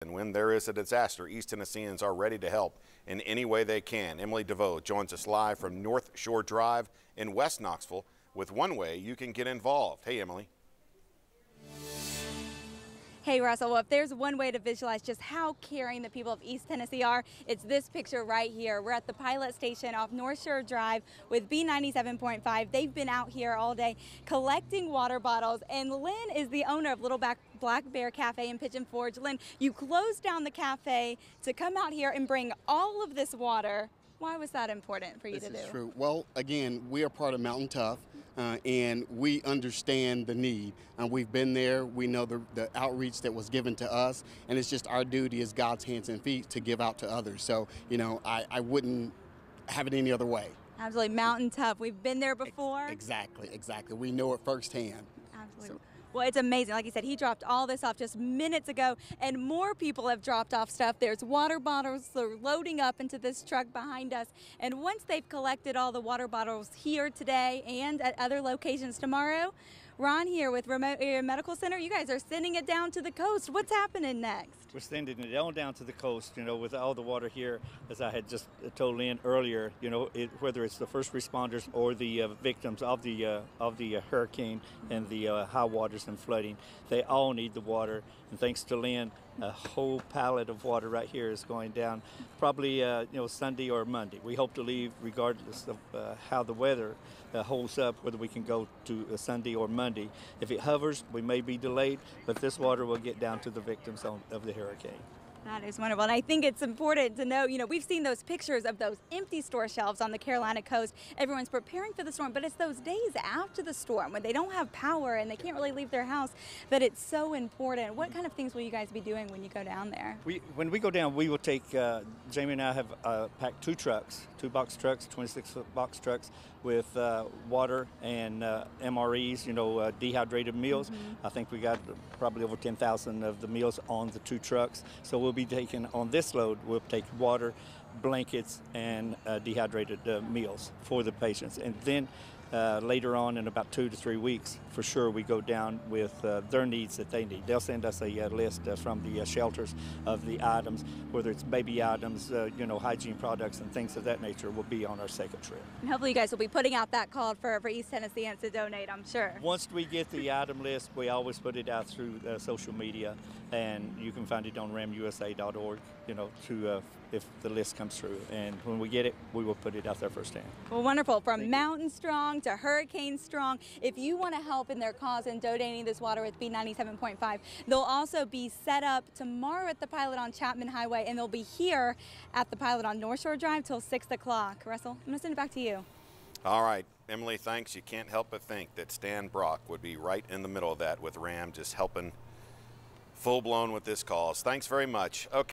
And when there is a disaster, East Tennesseans are ready to help in any way they can. Emily DeVoe joins us live from North Shore Drive in West Knoxville with one way you can get involved. Hey, Emily. Hey Russell, well, if there's one way to visualize just how caring the people of East Tennessee are, it's this picture right here. We're at the pilot station off North Shore Drive with B97.5. They've been out here all day collecting water bottles, and Lynn is the owner of Little Black Bear Cafe in Pigeon Forge. Lynn, you closed down the cafe to come out here and bring all of this water. Why was that important for you to do? This is true. Well, again, we are part of Mountain Tough, and we understand the need. We've been there. We know the outreach that was given to us, and it's just our duty as God's hands and feet to give out to others. So, you know, I wouldn't have it any other way. Absolutely. Mountain Tough. We've been there before. Exactly. We know it firsthand. Absolutely. So. Well, it's amazing. Like you said, he dropped all this off just minutes ago, and more people have dropped off stuff. There's water bottles. They're loading up into this truck behind us. And once they've collected all the water bottles here today and at other locations tomorrow, Ron here with Remote Area Medical Center, you guys are sending it down to the coast. What's happening next? We're sending it on down to the coast, you know, with all the water here, as I had just told Lynn earlier, you know, whether it's the first responders or the victims of the hurricane and the high waters and flooding, they all need the water. And thanks to Lynn, a whole pallet of water right here is going down probably Sunday or Monday. We hope to leave regardless of how the weather holds up, whether we can go to Sunday or Monday. If it hovers, we may be delayed, but this water will get down to the victims of the hurricane. That is wonderful. And I think it's important to know, we've seen those pictures of those empty store shelves on the Carolina coast. Everyone's preparing for the storm, but it's those days after the storm when they don't have power and they can't really leave their house that it's so important. What kind of things will you guys be doing when you go down there? When we go down, we will take, Jamie and I have packed two box trucks, 26-foot box trucks with water and MREs, dehydrated meals. Mm-hmm. I think we got probably over 10,000 of the meals on the two trucks. So we'll be taking, on this load, we'll take water, blankets, and dehydrated meals for the patients. And then later on in about 2 to 3 weeks, for sure, we go down with their needs that they need. They'll send us a list from the shelters of the items, whether it's baby items, hygiene products and things of that nature will be on our second trip. And hopefully you guys will be putting out that call for East Tennesseans to donate, I'm sure. Once we get the item list, we always put it out through social media, and you can find it on ramusa.org, if the list comes through. And when we get it, we will put it out there firsthand. Well, wonderful. From Mountain Strong to Hurricane Strong, if you want to help in their cause in donating this water with B97.5, they'll also be set up tomorrow at the pilot on Chapman Highway, and they'll be here at the pilot on North Shore Drive till 6 o'clock. Russell, I'm going to send it back to you. All right, Emily, thanks. You can't help but think that Stan Brock would be right in the middle of that with Ram, just helping full-blown with this cause. Thanks very much. Okay.